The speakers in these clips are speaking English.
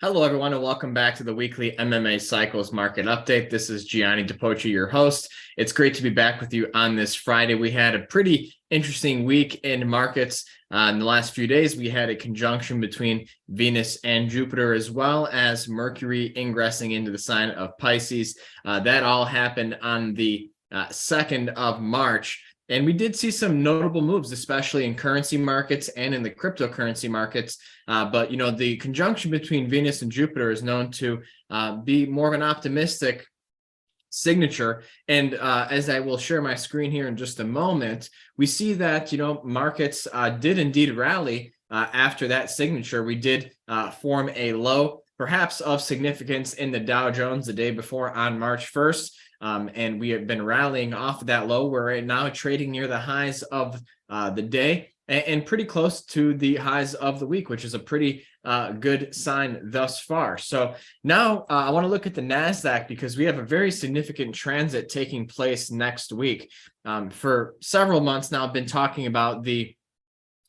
Hello, everyone, and welcome back to the weekly MMA Cycles Market Update. This is Gianni DePoci, your host. It's great to be back with you on this Friday. We had a pretty interesting week in markets. In the last few days, we had a conjunction between Venus and Jupiter, as well as Mercury ingressing into the sign of Pisces. That all happened on the 2nd of March. And we did see some notable moves, especially in currency markets and in the cryptocurrency markets. But, the conjunction between Venus and Jupiter is known to be more of an optimistic signature. And as I will share my screen here in just a moment, we see that, markets did indeed rally after that signature. We did form a low, perhaps of significance, in the Dow Jones the day before on March 1st. And we have been rallying off of that low. We're right now trading near the highs of the day and pretty close to the highs of the week, which is a pretty good sign thus far. So now I want to look at the NASDAQ because we have a very significant transit taking place next week. For several months now, I've been talking about the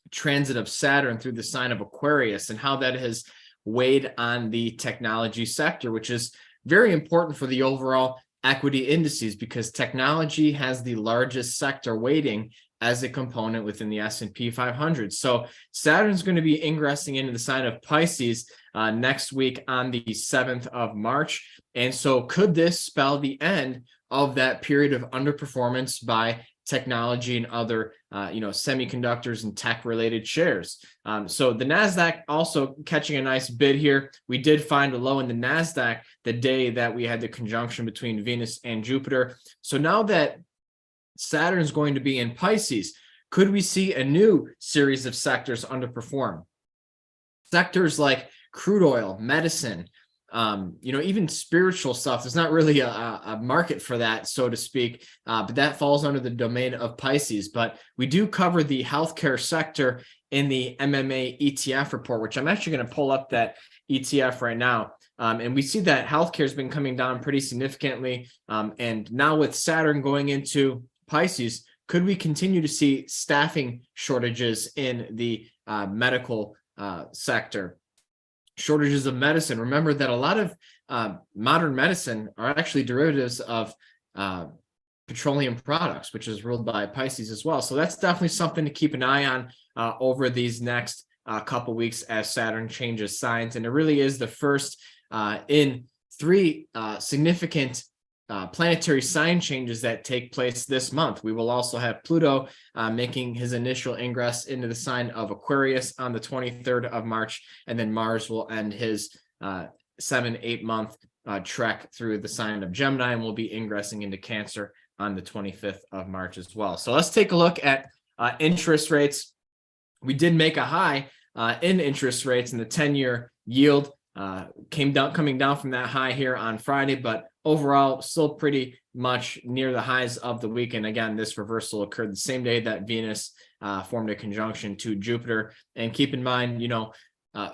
transit of Saturn through the sign of Aquarius and how that has weighed on the technology sector, which is very important for the overall equity indices because technology has the largest sector weighting as a component within the S&P 500. So Saturn's going to be ingressing into the sign of Pisces next week on the 7th of March. And so could this spell the end of that period of underperformance by technology and other, semiconductors and tech-related shares? So the NASDAQ also catching a nice bid here. We did find a low in the NASDAQ the day that we had the conjunction between Venus and Jupiter. So now that Saturn's going to be in Pisces, could we see a new series of sectors underperform? Sectors like crude oil, medicine, even spiritual stuff. There's not really a market for that, so to speak, but that falls under the domain of Pisces. But we do cover the healthcare sector in the MMA ETF report, which I'm actually going to pull up that ETF right now. And we see that healthcare has been coming down pretty significantly. And now with Saturn going into Pisces, could we continue to see staffing shortages in the medical sector? Shortages of medicine. Remember that a lot of modern medicine are actually derivatives of petroleum products, which is ruled by Pisces as well. So that's definitely something to keep an eye on over these next couple weeks as Saturn changes signs. And it really is the first in three significant planetary sign changes that take place this month. We will also have Pluto making his initial ingress into the sign of Aquarius on the 23rd of March, and then Mars will end his 7-8 month trek through the sign of Gemini and will be ingressing into Cancer on the 25th of March as well. So let's take a look at interest rates. We did make a high in interest rates, and the 10-year yield coming down from that high here on Friday, but overall still pretty much near the highs of the week. And again, this reversal occurred the same day that Venus formed a conjunction to Jupiter. And keep in mind,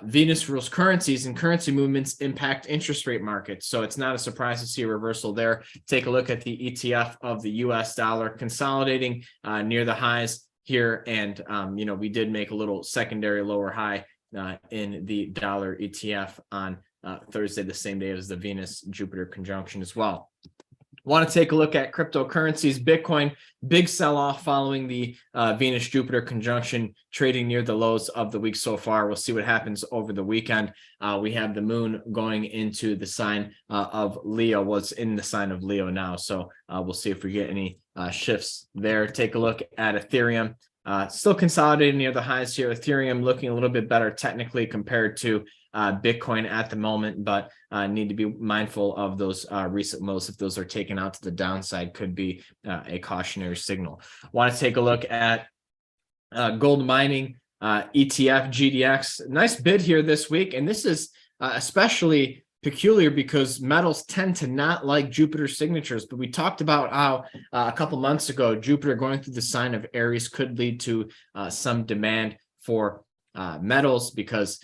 Venus rules currencies, and currency movements impact interest rate markets. So it's not a surprise to see a reversal there. Take a look at the ETF of the US dollar consolidating near the highs here. And, we did make a little secondary lower high in the dollar ETF on Thursday, the same day as the Venus-Jupiter conjunction as well. Want to take a look at cryptocurrencies. Bitcoin, big sell-off following the Venus-Jupiter conjunction, trading near the lows of the week so far. We'll see what happens over the weekend. We have the moon going into the sign of Leo. Well, it's in the sign of Leo now, so we'll see if we get any shifts there. Take a look at Ethereum. Still consolidating near the highs here. Ethereum looking a little bit better technically compared to Bitcoin at the moment, but need to be mindful of those recent lows. If those are taken out to the downside, could be a cautionary signal. Want to take a look at gold mining ETF GDX. Nice bid here this week, and this is especially peculiar because metals tend to not like Jupiter signatures, but we talked about how a couple months ago, Jupiter going through the sign of Aries could lead to some demand for metals because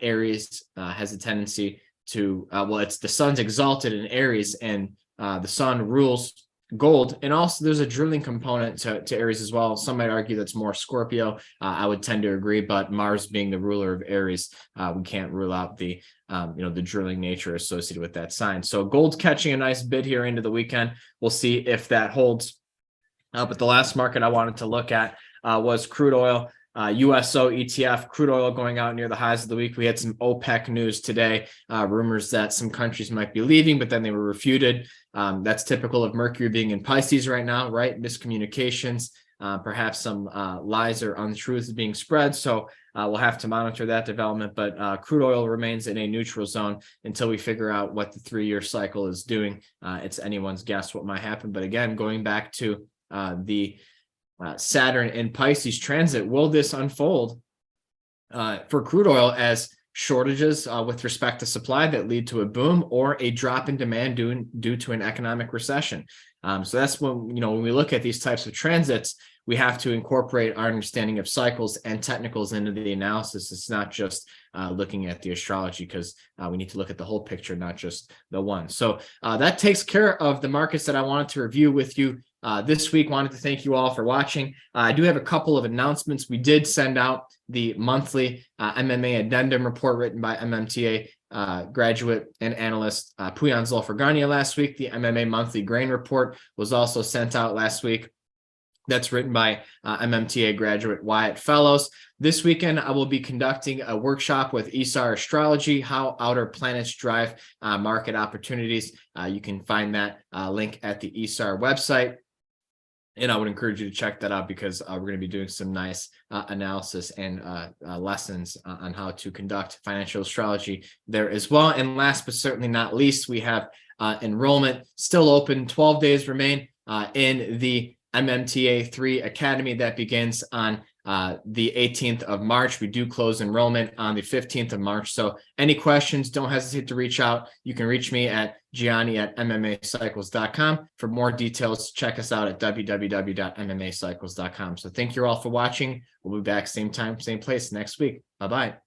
Aries has a tendency to, it's the sun's exalted in Aries, and the sun rules gold. And also there's a drilling component to Aries as well. Some might argue that's more Scorpio. I would tend to agree, but Mars being the ruler of Aries, we can't rule out the the drilling nature associated with that sign. So gold's catching a nice bid here into the weekend. We'll see if that holds. But the last market I wanted to look at was crude oil. USO ETF, crude oil going out near the highs of the week. We had some OPEC news today, rumors that some countries might be leaving, but then they were refuted. That's typical of Mercury being in Pisces right now, right? Miscommunications, perhaps some lies or untruths being spread. So we'll have to monitor that development. But crude oil remains in a neutral zone until we figure out what the 3-year cycle is doing. It's anyone's guess what might happen. But again, going back to the Saturn in Pisces transit, will this unfold for crude oil as shortages with respect to supply that lead to a boom or a drop in demand due to an economic recession? So that's when we look at these types of transits, we have to incorporate our understanding of cycles and technicals into the analysis. It's not just looking at the astrology, because we need to look at the whole picture, not just the one. So that takes care of the markets that I wanted to review with you this week. Wanted to thank you all for watching. I do have a couple of announcements. We did send out the monthly MMA addendum report written by MMTA graduate and analyst Puyan Zulfargania last week. The MMA monthly grain report was also sent out last week. That's written by MMTA graduate Wyatt Fellows. This weekend, I will be conducting a workshop with ESAR Astrology, How Outer Planets Drive Market Opportunities. You can find that link at the ESAR website. And I would encourage you to check that out, because we're going to be doing some nice analysis and lessons on how to conduct financial astrology there as well. And last but certainly not least, we have enrollment still open. 12 days remain in the MMTA 3 Academy that begins on the 18th of March. We do close enrollment on the 15th of March. So any questions, don't hesitate to reach out. You can reach me at Gianni@MMAcycles.com. For more details, check us out at www.MMAcycles.com. So thank you all for watching. We'll be back same time, same place next week. Bye-bye.